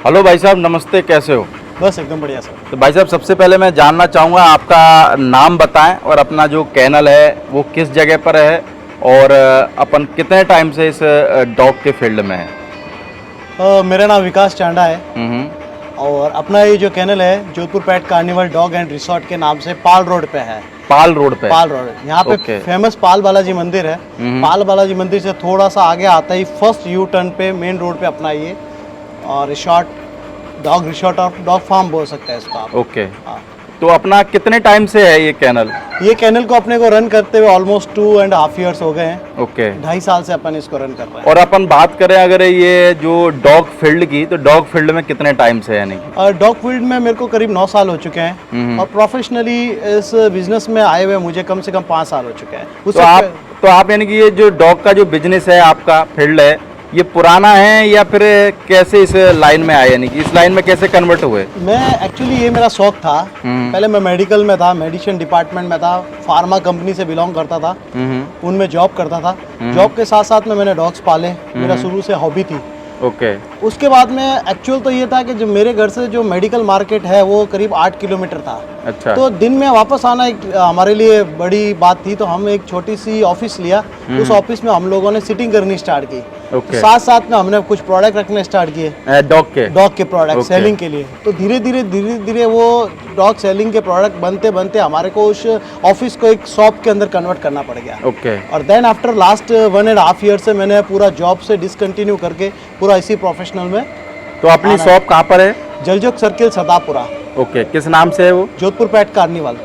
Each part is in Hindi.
हेलो भाई साहब, नमस्ते। कैसे हो? बस एकदम बढ़िया सर। तो भाई साहब, सबसे पहले मैं जानना चाहूँगा आपका नाम बताएं और अपना जो कैनल है वो किस जगह पर है और अपन कितने टाइम से इस डॉग के फील्ड में है। मेरा नाम विकास चांडा है हम्म। और अपना ये जो कैनल है जोधपुर पेट कार्निवल डॉग एंड रिसोर्ट के नाम से पाल रोड पे है। पाल रोड पे? पाल रोड, यहाँ पे ओके। फेमस पाल बालाजी मंदिर है। पाल बालाजी मंदिर से थोड़ा सा आगे आता ही फर्स्ट यू टर्न पे मेन रोड पे अपना ये और रिसोर्ट और डॉग फार्म बोल सकते हैं इसको आप। ओके। हाँ। तो अपना कितने टाइम से है ये कैनल? ये कैनल को अपने को रन करते हुए ऑलमोस्ट 2.5 years हो गए हैं। ओके। 2.5 साल से अपन इसको रन कर रहे हैं। और अपन बात करें अगर ये जो डॉग फील्ड की, तो डॉग फील्ड में कितने टाइम से है? यानी और डॉग फील्ड में मेरे को करीब 9 साल हो चुके हैं और प्रोफेशनली इस बिजनेस में आए हुए मुझे कम से कम 5 साल हो चुके हैं। तो आप यानी कि ये जो डॉग का जो बिजनेस है, आपका फील्ड है, ये पुराना है या फिर कैसे इस लाइन में आए, यानी कि इस लाइन में कैसे कन्वर्ट हुए? मैं एक्चुअली ये मेरा शौक था। पहले मैं मेडिकल में था, मेडिसिन डिपार्टमेंट में था, फार्मा कंपनी से बिलोंग करता था, उनमें जॉब करता था। जॉब के साथ साथ में मैंने डॉग्स पाले, मेरा शुरू से हॉबी थी। ओके। उसके बाद में एक्चुअल तो ये था कि जो मेरे घर से जो मेडिकल मार्केट है वो करीब 8 किलोमीटर था। अच्छा। तो दिन में वापस आना एक हमारे लिए बड़ी बात थी, तो हम एक छोटी सी ऑफिस लिया। उस ऑफिस में हम लोगों ने सिटिंग करनी स्टार्ट की। ओके। साथ साथ में हमने कुछ प्रोडक्ट रखने स्टार्ट किए, डॉग के प्रोडक्ट सेलिंग के लिए। तो धीरे धीरे वो डॉग सेलिंग के प्रोडक्ट बनते बनते हमारे को उस ऑफिस को एक शॉप के अंदर कन्वर्ट करना पड़ गया। ओके। और देन आफ्टर लास्ट 1.5 years से मैंने पूरा जॉब से डिसकंटिन्यू करके पूरा इसी प्रोफेशनल में। तो अपनी शॉप कहाँ पर है? जलजोग सर्किल सदापुरा। ओके। किस नाम से है वो? जोधपुर पेट कार्निवल।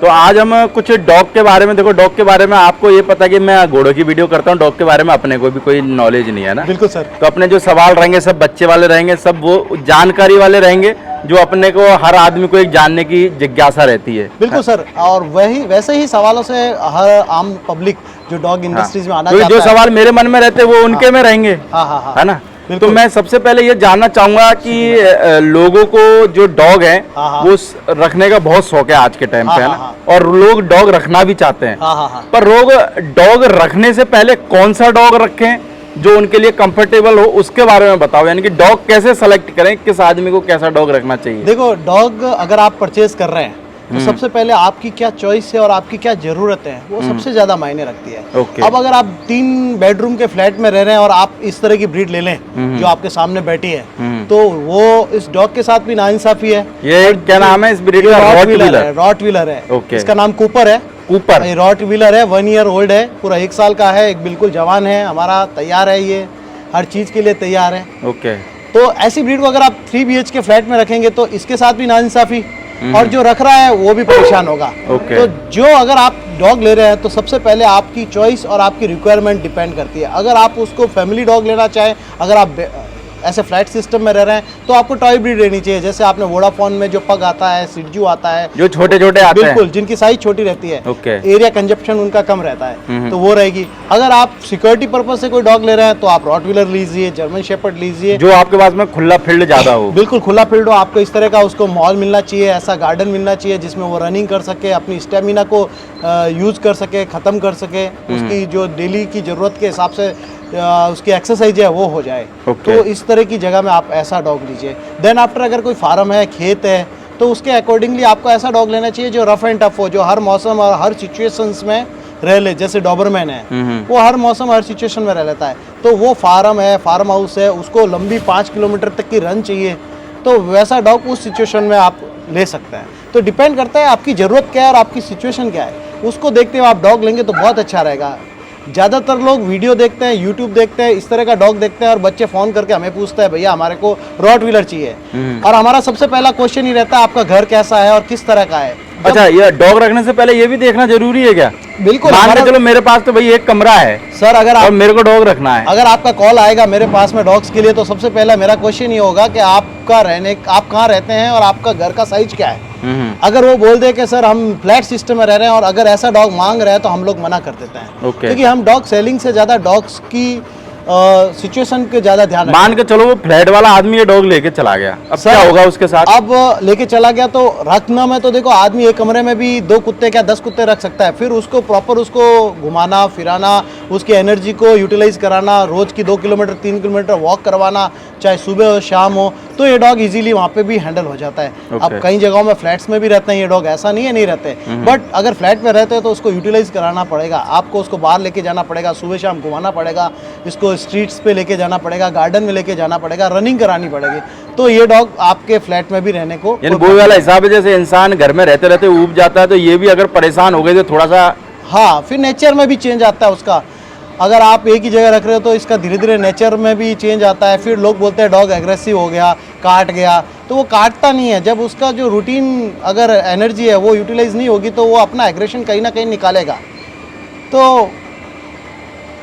तो आज हम कुछ डॉग के बारे में, देखो डॉग के बारे में आपको ये पता कि मैं घोड़ों की वीडियो करता हूँ, डॉग के बारे में अपने को भी कोई नॉलेज नहीं है ना। बिल्कुल सर। तो अपने जो सवाल रहेंगे सब बच्चे वाले रहेंगे, सब वो जानकारी वाले रहेंगे जो अपने को, हर आदमी को एक जानने की जिज्ञासा रहती है। बिल्कुल सर। और वैसे ही सवालों से हर आम पब्लिक जो डॉग इंडस्ट्रीज में आना चाहता है, जो सवाल मेरे मन में रहते हैं वो उनके में रहेंगे। हाँ। है ना। तो मैं सबसे पहले ये जानना चाहूंगा कि लोगों को जो डॉग है वो रखने का बहुत शौक है आज के टाइम पे, है ना। और लोग डॉग रखना भी चाहते हैं। पर लोग डॉग रखने से पहले कौन सा डॉग रखें जो उनके लिए कंफर्टेबल हो, उसके बारे में बताओ। यानी कि डॉग कैसे सेलेक्ट करें, किस आदमी को कैसा डॉग रखना चाहिए? देखो, डॉग अगर आप परचेज कर रहे हैं तो सबसे पहले आपकी क्या चॉइस है और आपकी क्या जरूरत है वो सबसे ज्यादा मायने रखती है। ओके। अब अगर आप 3 बेडरूम के फ्लैट में रह रहे हैं और आप इस तरह की ब्रीड ले लें जो आपके सामने बैठी है, तो वो इस डॉग के साथ भी नाइंसाफी है। ये क्या नाम है इस ब्रीड का? रॉटवीलर है। ओके। इसका नाम कूपर है। कूपर। ये रॉटवीलर है, 1 year old है, पूरा 1 साल का है, एक बिल्कुल जवान है, हमारा तैयार है, ये हर चीज के लिए तैयार है। ओके। तो ऐसी ब्रीड को अगर आप 3 BHK फ्लैट में रखेंगे तो इसके साथ भी नाइंसाफी और जो रख रहा है वो भी परेशान होगा। ओके। तो जो अगर आप डॉग ले रहे हैं तो सबसे पहले आपकी चॉइस और आपकी रिक्वायरमेंट डिपेंड करती है। अगर आप उसको फैमिली डॉग लेना चाहें, अगर आप ऐसे फ्लैट सिस्टम में रह रहे हैं तो आपको टॉय ब्रीड लेनी चाहिए। जैसे आपने वोडाफोन में जो पग आता है, सिडजू आता है, जो छोटे छोटे आते हैं, बिल्कुल, जिनकी साइज छोटी रहती है, ओके। एरिया कंजप्शन उनका कम रहता है, तो वो रहेगी। अगर आप सिक्योरिटी पर्पज से कोई डॉग ले रहे हैं तो आप रॉटवीलर लीजिए, जर्मन शेपर्ड लीजिए, जो आपके पास में खुला फील्ड ज्यादा हो। बिल्कुल खुला फील्ड हो। आपको इस तरह का उसको माहौल मिलना चाहिए, ऐसा गार्डन मिलना चाहिए जिसमें वो रनिंग कर सके, अपनी स्टेमिना को यूज कर सके, खत्म कर सके, उसकी जो डेली की जरूरत के हिसाब से उसकी एक्सरसाइज है वो हो जाए। तो इस तरह की जगह में आप ऐसा डॉग लीजिए। देन आफ्टर अगर कोई फार्म है, खेत है, तो उसके अकॉर्डिंगली आपको ऐसा डॉग लेना चाहिए जो रफ एंड टफ हो, जो हर मौसम और हर सिचुएशंस में रह ले। जैसे डॉबरमैन है, वो हर मौसम हर सिचुएशन में रह लेता है। तो वो फार्म है, फार्म हाउस है, उसको लंबी 5 किलोमीटर तक की रन चाहिए, तो वैसा डॉग उस सिचुएशन में आप ले सकते हैं। तो डिपेंड करता है आपकी ज़रूरत क्या है और आपकी सिचुएशन क्या है, उसको देखते हुए आप डॉग लेंगे तो बहुत अच्छा रहेगा। ज़्यादातर लोग वीडियो देखते हैं, यूट्यूब देखते हैं, इस तरह का डॉग देखते हैं और बच्चे फ़ोन करके हमें पूछते हैं भैया हमारे को रॉटवीलर चाहिए। और हमारा सबसे पहला क्वेश्चन ही रहता है आपका घर कैसा है और किस तरह का है। अच्छा, ये डॉग रखने से पहले ये भी देखना जरूरी है क्या? बिल्कुल। मान के चलो मेरे पास तो भाई एक कमरा है सर, अगर आप मेरे को डॉग रखना है, अगर आपका कॉल आएगा मेरे पास में डॉग्स के लिए, तो सबसे पहला मेरा क्वेश्चन ये होगा कि आप कहाँ रहते हैं और आपका घर का साइज क्या है। अगर वो बोल दे कि सर हम फ्लैट सिस्टम में रह रहे हैं और अगर ऐसा डॉग मांग रहे हैं तो हम लोग मना कर देते हैं। क्योंकि हम डॉग सेलिंग से ज्यादा डॉग्स की सिचुएशन के ज्यादा ध्यान मान के चलो वो फ्लैट वाला आदमी ये डॉग लेके चला गया, अब क्या होगा उसके साथ? अब लेके चला गया तो रखना में तो देखो, आदमी एक कमरे में भी 2 कुत्ते क्या 10 कुत्ते रख सकता है। फिर उसको प्रॉपर उसको घुमाना फिराना, उसकी एनर्जी को यूटिलाइज कराना, रोज की 2 किलोमीटर 3 किलोमीटर वॉक करवाना, चाहे सुबह हो शाम हो, तो ये डॉग इजीली वहाँ पे भी हैंडल हो जाता है। अब कई जगहों में फ्लैट्स में भी रहते हैं ये डॉग, ऐसा नहीं है नहीं रहते, बट अगर फ्लैट में रहते हैं तो उसको यूटिलाइज कराना पड़ेगा, आपको उसको बाहर लेके जाना पड़ेगा, सुबह शाम घुमाना पड़ेगा, इसको स्ट्रीट्स पे लेके जाना पड़ेगा, गार्डन में लेके जाना पड़ेगा, रनिंग करानी पड़ेगी। तो ये डॉग आपके फ्लैट में भी रहने को, यानी वो वाला हिसाब है, जैसे इंसान घर में रहते रहते ऊब जाता है, तो ये भी अगर परेशान हो गए तो थोड़ा सा, हाँ, फिर नेचर में भी चेंज आता है उसका। अगर आप एक ही जगह रख रहे हो तो इसका धीरे धीरे नेचर में भी चेंज आता है। फिर लोग बोलते हैं डॉग एग्रेसिव हो गया, काट गया, तो वो काटता नहीं है। जब उसका जो रूटीन अगर एनर्जी है वो यूटिलाइज नहीं होगी तो वो अपना एग्रेशन कहीं ना कहीं निकालेगा। तो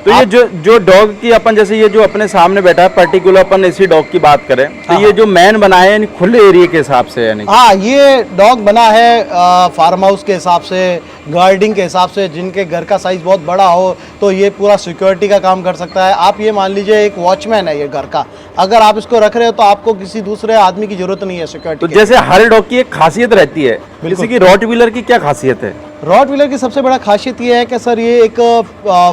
ये जो डॉग की अपन, जैसे ये जो अपने सामने बैठा है पर्टिकुलर, अपन इसी डॉग की बात करें तो ये जो मैन बनाए यानी खुले एरिया के हिसाब से, यानी हाँ, ये डॉग बना है फार्म हाउस के हिसाब से, गार्डिंग के हिसाब से। जिनके घर का साइज बहुत बड़ा हो तो ये पूरा सिक्योरिटी का काम कर सकता है। आप ये मान लीजिए एक वॉचमैन है ये घर का, अगर आप इसको रख रहे हो तो आपको किसी दूसरे आदमी की जरूरत नहीं है सिक्योरिटी। तो जैसे हर डॉग की एक खासियत रहती है, जैसे कि रॉटवीलर की क्या खासियत है? रॉटवीलर की सबसे बड़ा खासियत ये है कि सर ये एक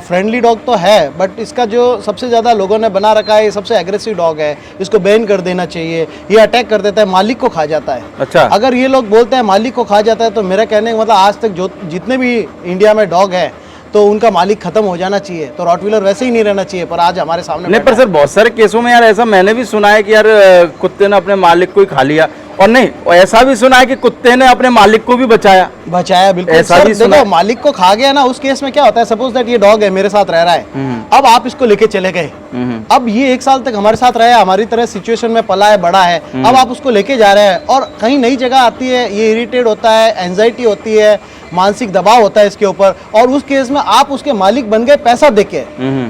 फ्रेंडली डॉग तो है, बट इसका जो सबसे ज़्यादा लोगों ने बना रखा है, ये सबसे एग्रेसिव डॉग है, इसको बैन कर देना चाहिए। ये अटैक कर देता है, मालिक को खा जाता है। अच्छा, अगर ये लोग बोलते हैं मालिक को खा जाता है तो मेरा कहने का मतलब आज तक जो जितने भी इंडिया में डॉग है तो उनका मालिक खत्म हो जाना चाहिए। तो रॉटवीलर वैसे ही नहीं रहना चाहिए, पर आज हमारे सामने नहीं, पर सर बहुत सारे केसों में यार ऐसा मैंने भी सुना है कि यार कुत्ते ने अपने मालिक को ही खा लिया, और नहीं, और ऐसा भी सुना है कि कुत्ते ने अपने मालिक को भी बचाया। बिल्कुल ऐसा सर, भी सुना देखो मालिक को खा गया ना, उस केस में क्या होता है, सपोज दैट ये डॉग है मेरे साथ रह रहा है, अब आप इसको लेके चले गए, अब ये 1 साल तक हमारे साथ रहा है, हमारी तरह सिचुएशन में पला है, बड़ा है, अब आप उसको लेके जा रहे हैं और कहीं नई जगह आती है, ये इरिटेट होता है, एंजाइटी होती है, मानसिक दबाव होता है इसके ऊपर, और उस केस में आप उसके मालिक बन गए पैसा देके,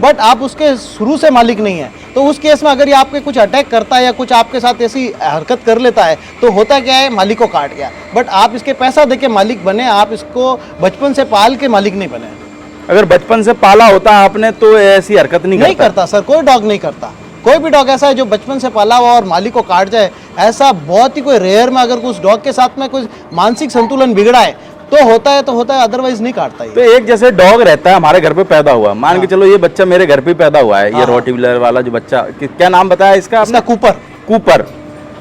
बट आप उसके शुरू से मालिक नहीं है। तो उस केस में अगर ये आपके कुछ अटैक करता है या कुछ आपके साथ ऐसी हरकत कर लेता है तो होता क्या है, मालिक को काट गया, बट आप इसके पैसा देके मालिक बने, आप इसको बचपन से पाल के मालिक नहीं बने। अगर बचपन से पाला होता आपने तो ऐसी हरकत नहीं करता सर, कोई डॉग नहीं करता। कोई भी डॉग ऐसा है जो बचपन से पाला हुआ और मालिक को काट जाए, ऐसा बहुत ही कोई रेयर में, अगर उस डॉग के साथ में कुछ मानसिक संतुलन बिगड़ा है तो होता है, अदरवाइज नहीं काटता। तो एक जैसे डॉग रहता है हमारे घर पे पैदा हुआ, मान के चलो ये बच्चा मेरे घर पे पैदा हुआ है, ये रॉटवीलर वाला जो बच्चा, क्या नाम बताया इसका? कूपर।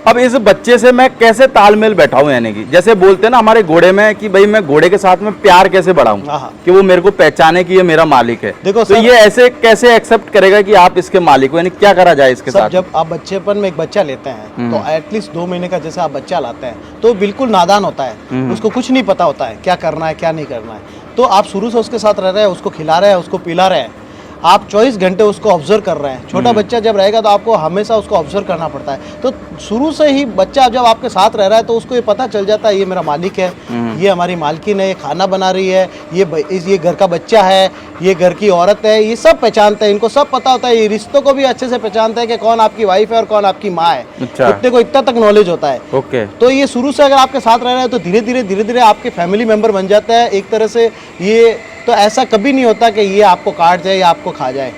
अब इस बच्चे से मैं कैसे तालमेल बैठाऊं, यानी कि जैसे बोलते हैं ना हमारे घोड़े में कि भाई मैं घोड़े के साथ में प्यार कैसे बढ़ाऊं कि वो मेरे को पहचाने कि ये मेरा मालिक है। देखो तो ये ऐसे कैसे एक्सेप्ट करेगा कि आप इसके मालिक हो, यानी क्या करा जाए इसके साथ? जब आप बच्चेपन में एक बच्चा लेते हैं तो एटलीस्ट 2 महीने का जैसे आप बच्चा लाते हैं तो बिल्कुल नादान होता है, उसको कुछ नहीं पता होता है क्या करना है क्या नहीं करना है। तो आप शुरू से उसके साथ रह रहे हैं, उसको खिला रहे हैं, उसको पिला रहे हैं, आप 24 घंटे उसको ऑब्जर्व कर रहे हैं। छोटा बच्चा जब रहेगा तो आपको हमेशा उसको ऑब्जर्व करना पड़ता है। तो शुरू से ही बच्चा जब आपके साथ रह रहा है तो उसको ये पता चल जाता है ये मेरा मालिक है, ये हमारी मालकिन है, ये खाना बना रही है, ये घर का बच्चा है, ये घर की औरत है, ये सब पहचानते हैं, इनको सब पता होता है। ये रिश्तों को भी अच्छे से पहचानते हैं कि कौन आपकी वाइफ है और कौन आपकी माँ है। कुत्ते को इतना तक नॉलेज होता है। ओके। तो ये शुरू से अगर आपके साथ रह रहे हैं तो धीरे धीरे आपके फैमिली मेंबर बन जाता है एक तरह से। ये तो ऐसा कभी नहीं होता कि ये आपको काट जाए या आपको खा जाए।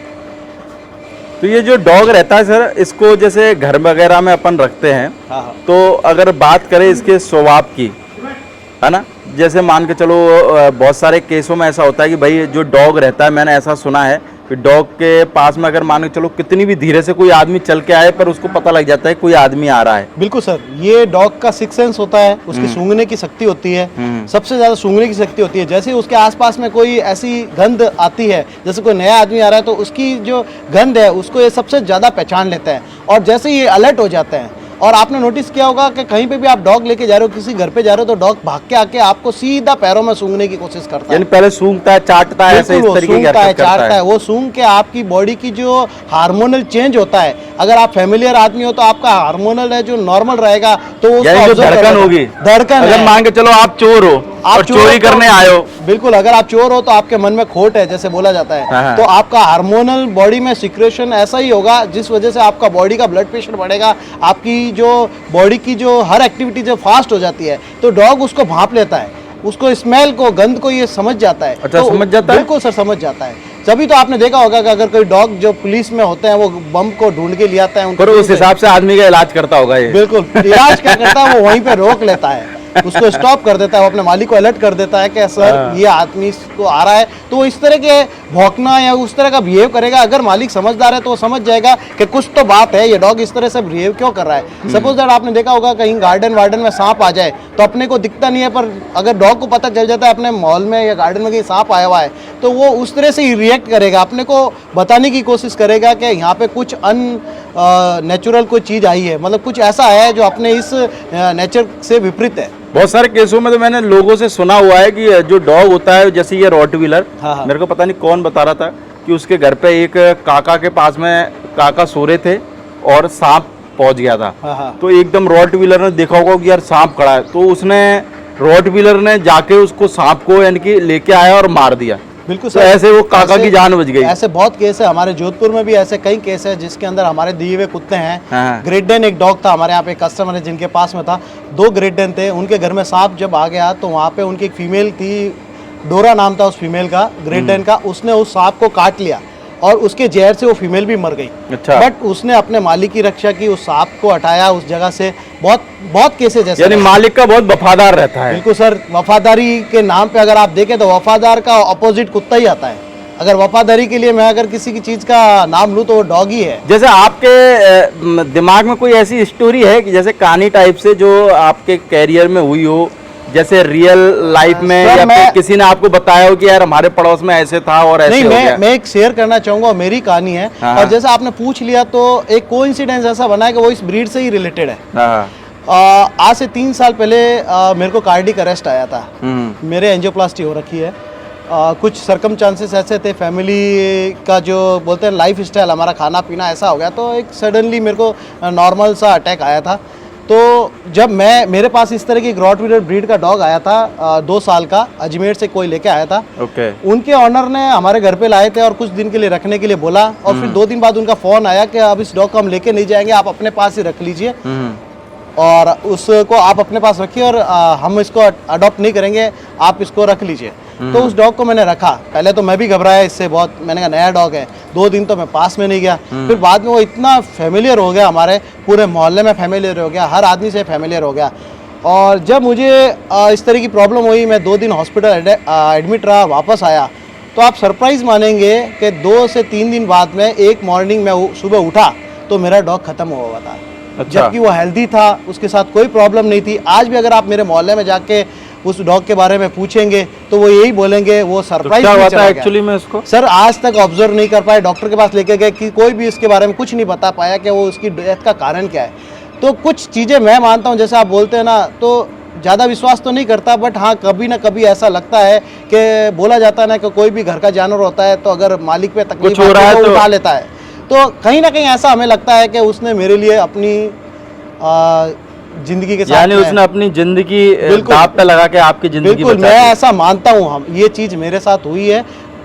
तो ये जो डॉग रहता है सर, इसको जैसे घर वगैरह में अपन रखते हैं, तो अगर बात करें इसके स्वभाव की, है ना, जैसे मान के चलो बहुत सारे केसों में ऐसा होता है कि भाई जो डॉग रहता है, मैंने ऐसा सुना है कि डॉग के पास में अगर मान के चलो कितनी भी धीरे से कोई आदमी चल के आए पर उसको पता लग जाता है कोई आदमी आ रहा है। बिल्कुल सर, ये डॉग का 6th सेंस होता है, उसकी सूंघने की शक्ति होती है, सबसे ज्यादा सूंघने की शक्ति होती है। जैसे ही उसके आसपास में कोई ऐसी गंध आती है, जैसे कोई नया आदमी आ रहा है, तो उसकी जो गंध है उसको ये सबसे ज्यादा पहचान लेता है और जैसे ही ये अलर्ट हो जाते हैं। और आपने नोटिस किया होगा कि कहीं पे भी आप डॉग लेके जा रहे हो, किसी घर पे जा रहे हो, तो डॉग भाग के आके आपको सीधा पैरों में सूंघने की कोशिश करता है। यानी पहले सूंघता है, चाटता है, ऐसे इस तरीके की हरकत चाटता है। वो सूंघ के आपकी बॉडी की जो हार्मोनल चेंज होता है, अगर आप फैमिलियर आदमी हो तो आपका हार्मोनल है जो नॉर्मल रहेगा, तो वो धड़कन होगी। धड़कन, अगर मान के चलो आप चोर हो और चोरी करने आए हो, बिल्कुल, अगर आप चोर हो तो आपके मन में खोट है जैसे बोला जाता है, तो आपका हार्मोनल बॉडी में सिक्रेशन ऐसा ही होगा जिस वजह से आपका बॉडी का ब्लड प्रेशर बढ़ेगा, आपकी जो बॉडी की जो हर एक्टिविटी जो फास्ट हो जाती है। तो डॉग उसको भांप लेता है, उसको स्मेल को, गंध को ये समझ जाता है। अच्छा, तो समझ जाता है? बिल्कुल सर, समझ जाता है। तभी तो आपने देखा होगा कि अगर कोई डॉग जो पुलिस में होते हैं वो बम को ढूंढ के ले आता है, पर उस हिसाब से आदमी का इलाज करता होगा ये। बिल्कुल, इलाज क्या करता है, वो वहीं पे रोक लेता है, उसको स्टॉप कर देता है, वो अपने मालिक को अलर्ट कर देता है कि सर ये आदमी को आ रहा है। तो इस तरह के भौंकना या उस तरह का बिहेव करेगा। अगर मालिक समझदार है तो वो समझ जाएगा कि कुछ तो बात है, ये डॉग इस तरह से बिहेव क्यों कर रहा है। सपोज दैट आपने देखा होगा कहीं गार्डन वार्डन में सांप आ जाए तो अपने को दिखता नहीं है, पर अगर डॉग को पता चल जाता है अपने मॉल में या गार्डन में कहीं सांप आया हुआ है तो वो उस तरह से ही रिएक्ट करेगा, अपने को बताने की कोशिश करेगा कि यहाँ पे कुछ नेचुरल कोई चीज़ आई है, मतलब कुछ ऐसा है जो अपने इस नेचर से विपरीत है। बहुत सारे केसों में तो मैंने लोगों से सुना हुआ है कि जो डॉग होता है, जैसे ये रॉटवीलर, हाँ। मेरे को पता नहीं कौन बता रहा था कि उसके घर पे एक काका के पास में काका सो रहे थे और सांप पहुंच गया था। हाँ। तो एकदम रॉटवीलर ने देखा होगा कि यार सांप खड़ा है, तो उसने रॉटवीलर ने जाके उसको सांप को यानी कि लेके आया और मार दिया। बिल्कुल तो ऐसे वो काका की जान बच गई। ऐसे बहुत केस है हमारे जोधपुर में भी, ऐसे कई केस है जिसके अंदर हमारे दिए हुए कुत्ते हैं। हाँ। ग्रेट डेन एक डॉग था हमारे यहाँ पे, कस्टमर है जिनके पास में था, 2 ग्रेट डेन थे। उनके घर में सांप जब आ गया तो वहाँ पे उनकी एक फीमेल थी, डोरा नाम था उस फीमेल का, ग्रेट डेन का। उसने उस सांप को काट लिया और उसके जहर से वो फीमेल भी मर गई। अच्छा। बट उसने अपने मालिक की रक्षा की, उस सांप को हटाया उस जगह से। बहुत केसेस जैसे, यानी मालिक का बहुत वफादार रहता है। बिल्कुल सर, वफादारी के नाम पे अगर आप देखें तो वफादार का अपोजिट कुत्ता ही आता है। अगर वफादारी के लिए मैं अगर किसी की चीज का नाम लूं तो वो डॉग ही है। जैसे आपके दिमाग में कोई ऐसी स्टोरी है कि जैसे कहानी टाइप से जो आपके कैरियर में हुई हो, जैसे रियल लाइफ में, या फिर किसी ने आपको बताया हो कि यार हमारे पड़ोस में ऐसे था और ऐसे नहीं, हो गया? मैं एक शेयर करना चाहूंगा, मेरी कहानी है। हाँ। और जैसे आपने पूछ लिया तो एक कोइंसिडेंस ऐसा बना है कि वो इस ब्रीड से ही रिलेटेड है। हाँ। आज से 3 साल पहले मेरे को कार्डिक अरेस्ट आया था। मेरे एंजियोप्लास्टी हो रखी है। कुछ सर्कमचांसेस ऐसे थे, फैमिली का जो बोलते हैं लाइफ स्टाइल, हमारा खाना पीना ऐसा हो गया, तो एक सडनली मेरे को नॉर्मल सा अटैक आया था। तो जब मेरे पास इस तरह की रॉटवीलर ब्रीड का डॉग आया था 2 साल का, अजमेर से कोई लेके आया था। ओके। उनके ऑनर ने हमारे घर पे लाए थे और कुछ दिन के लिए रखने के लिए बोला, और फिर 2 दिन बाद उनका फ़ोन आया कि अब इस डॉग को हम लेके नहीं जाएंगे, आप अपने पास ही रख लीजिए और उसको आप अपने पास रखिए और हम इसको अडॉप्ट नहीं करेंगे, आप इसको रख लीजिए। तो उस डॉग को मैंने रखा। पहले तो मैं भी घबराया इससे बहुत, मैंने कहा नया डॉग है। 2 दिन तो मैं पास में नहीं गया। फिर बाद में वो इतना फेमिलियर हो गया, हमारे पूरे मोहल्ले में फेमिलियर हो गया, हर आदमी से फेमिलियर हो गया। और जब मुझे इस तरह की प्रॉब्लम हुई, मैं 2 दिन हॉस्पिटल एडमिट रहा, वापस आया, तो आप सरप्राइज़ मानेंगे कि 2 से 3 दिन बाद में एक मॉर्निंग में सुबह उठा तो मेरा डॉग ख़त्म हुआ हुआ था। अच्छा। जबकि वो हेल्दी था, उसके साथ कोई प्रॉब्लम नहीं थी। आज भी अगर आप मेरे मोहल्ले में जाके उस डॉग के बारे में पूछेंगे तो वो यही बोलेंगे, वो सरप्राइज क्या हुआ था एक्चुअली में उसको? सर आज तक ऑब्जर्व नहीं कर पाए, डॉक्टर के पास लेके गए कि कोई भी इसके बारे में कुछ नहीं बता पाया कि वो उसकी डेथ का कारण क्या है। तो कुछ चीज़ें मैं मानता हूँ, जैसे आप बोलते हैं ना, तो ज़्यादा विश्वास तो नहीं करता, बट हाँ कभी ना कभी ऐसा लगता है कि बोला जाता है ना कि कोई भी घर का जानवर होता है तो अगर मालिक पे तकलीफ हो रहा है तो उठा लेता है। तो कहीं ना कहीं ऐसा हमें लगता है कि उसने मेरे लिए अपनी जिंदगी के साथ, यानी उसने अपनी जिंदगी दांव पे लगा के आपकी जिंदगी बिल्कुल मैं ऐसा मानता हूँ। हम ये चीज़ मेरे साथ हुई है।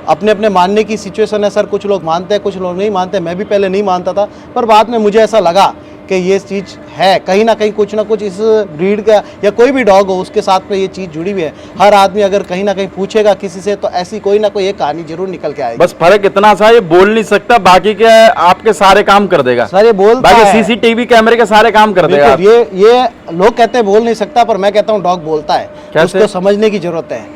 अपने अपने मानने की सिचुएशन है सर, कुछ लोग मानते हैं, कुछ लोग नहीं मानते। मैं भी पहले नहीं मानता था, पर बाद में मुझे ऐसा लगा कि ये चीज़ है, कहीं ना कहीं कुछ ना कुछ इस ब्रीड का या कोई भी डॉग हो उसके साथ में ये चीज़ जुड़ी हुई है। हर आदमी अगर कहीं ना कहीं पूछेगा किसी से तो ऐसी कोई ना कोई एक कहानी जरूर निकल के आएगी। बस फर्क इतना सा, ये बोल नहीं सकता, बाकी के आपके सारे काम कर देगा सर। ये बोलता बाकी है, सीसीटीवी कैमरे के सारे काम कर देगा। ये लोग कहते हैं बोल नहीं सकता, पर मैं कहता हूँ डॉग बोलता है। उसको समझने की जरूरत है।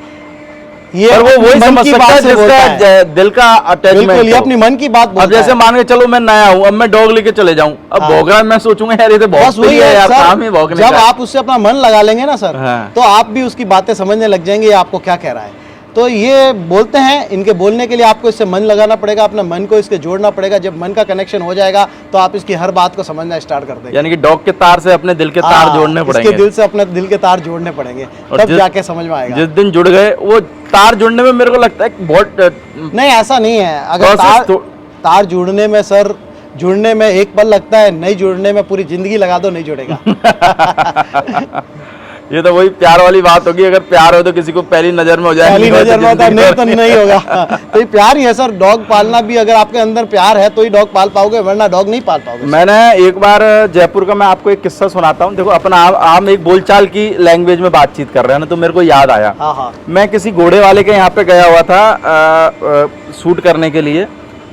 ये पर वो वही समझ सकता है जिसका दिल का अटैचमेंट, ये अपनी मन की बात बोलता है। अब जैसे मान के चलो मैं नया हूँ, अब मैं डॉग लेके चले जाऊँ, अब भौंक रहा है, मैं सोचूंगा यार ये तो बस वही है यार, सर, काम ही भौंकने का। जब आप उससे अपना मन लगा लेंगे ना सर, हाँ। तो आप भी उसकी बातें समझने लग जाएंगे ये आपको क्या कह रहा है। तो ये बोलते हैं, इनके बोलने के लिए आपको इससे मन लगाना पड़ेगा, अपना मन को इसके जोड़ना पड़ेगा। जब मन का कनेक्शन हो जाएगा तो आप इसकी हर बात को समझना स्टार्ट कर देंगे। यानी कि डॉग के तार से अपने दिल के तार जोड़ने पड़ेंगे, इसके दिल से अपने दिल के तार जोड़ने पड़ेंगे, तब जाके समझ में आएगा। जिस दिन जुड़ गए वो तार जुड़ने में मेरे को लगता है बहुत नहीं, ऐसा नहीं है। अगर तार जुड़ने में सर, जुड़ने में एक पल लगता है, नहीं जुड़ने में पूरी जिंदगी लगा दो, नहीं जुड़ेगा। ये तो वही प्यार वाली बात होगी, अगर प्यार हो तो किसी को पहली नजर में हो जाए, पहली नजर में होता नहीं तो नहीं होगा। तो ये प्यार ही है सर। डॉग पालना भी, अगर आपके अंदर प्यार है तो ही डॉग पाल पाओगे, वरना डॉग नहीं पाल पाओगे। मैंने एक बार जयपुर का, मैं आपको एक किस्सा सुनाता हूँ। देखो अपना आम एक बोलचाल की लैंग्वेज में बातचीत कर रहे हैं ना, तो मेरे को याद आया। हाँ। मैं किसी घोड़े वाले के यहाँ पे गया हुआ था शूट करने के लिए।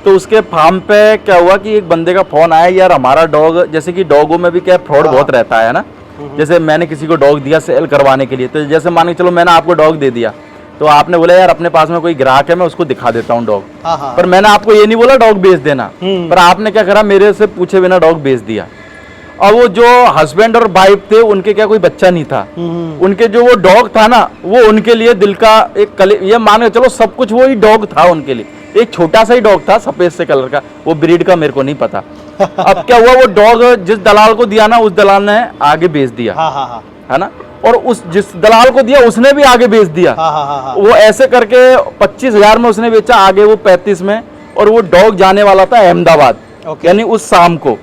तो उसके फार्म पे क्या हुआ कि एक बंदे का फोन आया, यार हमारा डॉग, जैसे कि डॉगों में भी क्या फ्रॉड बहुत रहता है ना, जैसे मैंने किसी को डॉग दिया सेल करवाने के लिए, तो जैसे मान के चलो मैंने आपको डॉग दे दिया, तो आपने बोला यार अपने पास में कोई ग्राहक है, मैं उसको दिखा देता हूँ डॉग। हाँ हाँ पर मैंने आपको ये नहीं बोला डॉग बेच देना, पर आपने क्या करा, मेरे से पूछे बिना डॉग बेच दिया। और वो जो हस्बैंड और वाइफ थे उनके क्या कोई बच्चा नहीं था, उनके जो वो डॉग था ना, वो उनके लिए दिल का एक ये मान के चलो सब कुछ वो ही डॉग था उनके लिए। एक छोटा सा ही डॉग था सफेद से कलर का, वो ब्रीड का मेरे को नहीं पता। अब क्या हुआ, वो डॉग जिस दलाल को दिया ना, उस दलाल ने आगे बेच दिया, है ना, और उस जिस दलाल को दिया उसने भी आगे बेच दिया। वो ऐसे करके 25,000 में उसने बेचा, आगे वो 35 में, और वो डॉग जाने वाला था अहमदाबाद, यानी उस शाम को।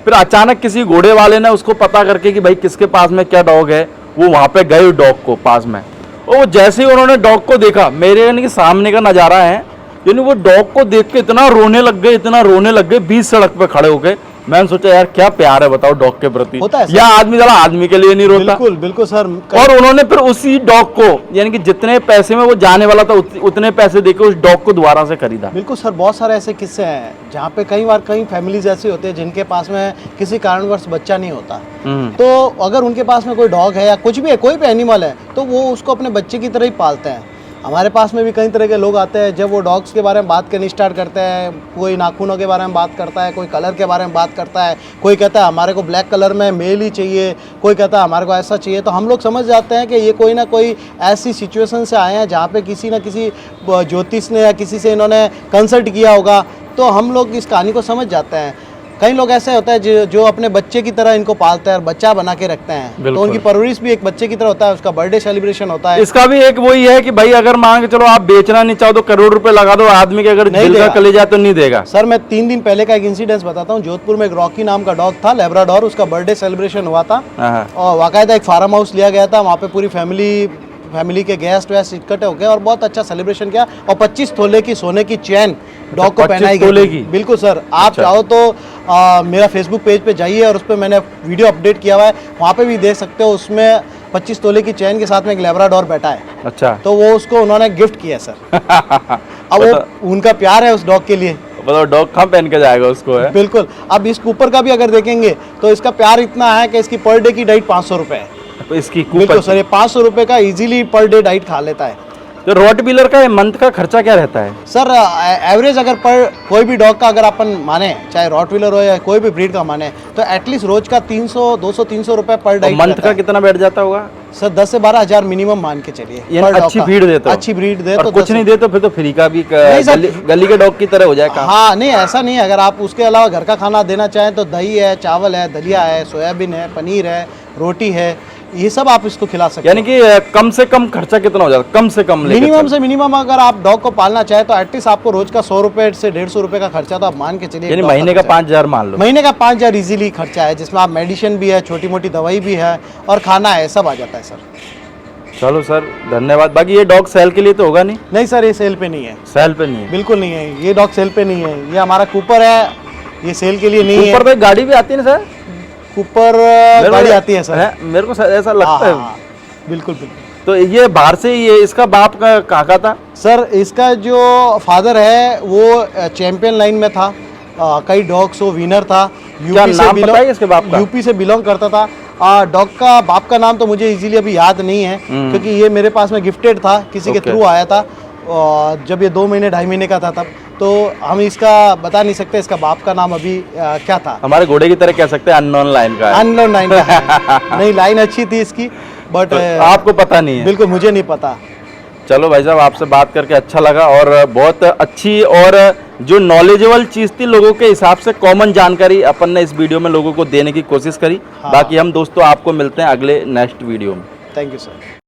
फिर अचानक किसी घोड़े वाले ने उसको पता करके कि भाई किसके पास में क्या डॉग है, वो वहां पे गए डॉग को पास में, और वो जैसे ही उन्होंने डॉग को देखा, मेरे यानी कि सामने का नजारा है, यानी वो डॉग को देख के इतना रोने लग गए, इतना रोने लग गए, बीच सड़क पे खड़े हो गए। मैंने सोचा यार क्या प्यार है बताओ डॉग के प्रति, या आदमी जरा आदमी के लिए नहीं रोता। बिल्कुल बिल्कुल सर। और उन्होंने फिर उसी डॉग को, यानी कि जितने पैसे में वो जाने वाला था उतने पैसे देके उस डॉग को दोबारा से खरीदा। बिल्कुल सर, बहुत सारे ऐसे किस्से हैं जहाँ पे कई बार कई फैमिलीज ऐसी होती है जिनके पास में किसी कारणवश बच्चा नहीं होता, तो अगर उनके पास में कोई डॉग है या कुछ भी है, कोई भी एनिमल है, तो वो उसको अपने बच्चे की तरह ही पालते हैं। हमारे पास में भी कई तरह के लोग आते हैं, जब वो डॉग्स के बारे में बात करनी स्टार्ट करते हैं, कोई नाखूनों के बारे में बात करता है, कोई कलर के बारे में बात करता है, कोई कहता है हमारे को ब्लैक कलर में मेल ही चाहिए, कोई कहता है हमारे को ऐसा चाहिए, तो हम लोग समझ जाते हैं कि ये कोई ना कोई ऐसी सिचुएशन से आए हैं जहाँ पे किसी न किसी ज्योतिष ने या किसी से इन्होंने कंसल्ट किया होगा, तो हम लोग इस कहानी को समझ जाते हैं। कई लोग ऐसे होते हैं जो अपने बच्चे की तरह इनको पालते हैं और बच्चा बना के रखते हैं, तो उनकी परवरिश भी एक बच्चे की तरह होता है, उसका बर्थडे सेलिब्रेशन होता है। इसका भी एक वही है कि भाई अगर मान के चलो आप बेचना नहीं चाहो तो करोड़ रुपए लगा दो, आदमी के अगर दिल का कलेजा तो नहीं देगा। सर मैं 3 दिन पहले का एक इंसिडेंस बताता हूँ। जोधपुर में एक रॉकी नाम का डॉग था, लेब्राडोर, उसका बर्थडे सेलिब्रेशन हुआ था और बाकायदा एक फार्म हाउस लिया गया था, वहाँ पे पूरी फैमिली के गेस्ट वेस्ट इकट्ठे हो गए और बहुत अच्छा सेलिब्रेशन किया, और 25 तोले की सोने की चैन डॉग को पहनाई गई। बिल्कुल सर, आप चाहो तो मेरा फेसबुक पेज पे जाइए और उस पर मैंने वीडियो अपडेट किया हुआ है, वहाँ पे भी देख सकते हो। उसमें 25 तोले की चैन के साथ में एक लेब्राडोर बैठा है। अच्छा, तो वो उसको उन्होंने गिफ्ट किया सर। अब वो उनका प्यार है उस डॉग के लिए। बताओ डॉग कहाँ पहन के जाएगा उसको, है? बिल्कुल। अब इस कूपर का भी अगर देखेंगे तो इसका प्यार इतना है कि इसकी पर डे की डाइट 500 रुपए है। तो इसकी बिल्कुल सर, ये 500 रुपए का इजीली पर डे डाइट खा लेता है। तो रॉटवीलर का मंथ का खर्चा क्या रहता है सर? एवरेज अगर पर कोई भी डॉग का अगर अपन माने, चाहे रॉटवीलर हो या कोई भी ब्रीड का माने, तो एटलीस्ट रोज का 200-300 रुपए पर डाइट। मंथ का कितना बैठ जाता होगा सर? 10 से 12 हजार मिनिमम मान के चलिए। अच्छी ब्रीड दे तो, अच्छी ब्रीड दे तो कुछ नहीं दे तो फिर तो फ्री का भी गली के डॉग की तरह हो जाएगा। हाँ नहीं, ऐसा नहीं है। अगर आप उसके अलावा घर का खाना देना चाहें तो दही है, चावल है, दलिया है, सोयाबीन है, पनीर है, रोटी है, ये सब आप इसको खिला सकते हैं। यानी कि कम से कम खर्चा कितना हो जाता है? कम से कम मिनिमम से मिनिमम अगर आप डॉग को पालना चाहे तो एटलीस्ट आपको रोज का 100 रुपए से 150 रुपए का खर्चा तो आप मान के चलिए। यानी महीने का 5,000 मान लो। महीने का 5,000 इजीली खर्चा है, जिसमें आप मेडिसिन भी है, छोटी मोटी दवाई भी है और खाना है, सब आ जाता है सर। चलो सर, धन्यवाद। बाकी ये डॉग सेल के लिए तो होगा नहीं? नहीं सर, ये सेल पे नहीं है। सेल पे नहीं है? बिल्कुल नहीं है, ये डॉग सेल पे नहीं है। ये हमारा कूपर है, ये सेल के लिए नहीं है। कूपर पे गाड़ी भी आती है ना सर? कूपर गाड़ी आती है सर, मेरे को ऐसा लगता है। बिल्कुल बिल्कुल। तो ये बाहर से ये इसका बाप का काका था सर? इसका जो फादर है वो चैंपियन लाइन में था, कई डॉग्स वो विनर था। यूपी से इसके बाप का? यूपी से बिलोंग करता था। डॉग का बाप का नाम तो मुझे इजीली अभी याद नहीं है, क्योंकि ये मेरे पास में गिफ्टेड था, किसी के थ्रू आया था जब ये 2 महीने 2.5 महीने का था तब। तो हम इसका बता नहीं सकते इसका बाप का नाम अभी क्या था। हमारे घोड़े की तरह कह सकते हैं अननोन लाइन का। अननोन लाइन का है। नहीं, लाइन अच्छी थी इसकी, बट तो आपको पता नहीं है? बिल्कुल मुझे नहीं पता। चलो भाई साहब, आपसे बात करके अच्छा लगा और बहुत अच्छी और जो नॉलेजेबल चीज़ थी, लोगों के हिसाब से कॉमन जानकारी अपन ने इस वीडियो में लोगों को देने की कोशिश करी। बाकी हम दोस्तों आपको मिलते हैं अगले नेक्स्ट वीडियो में। Thank you sir.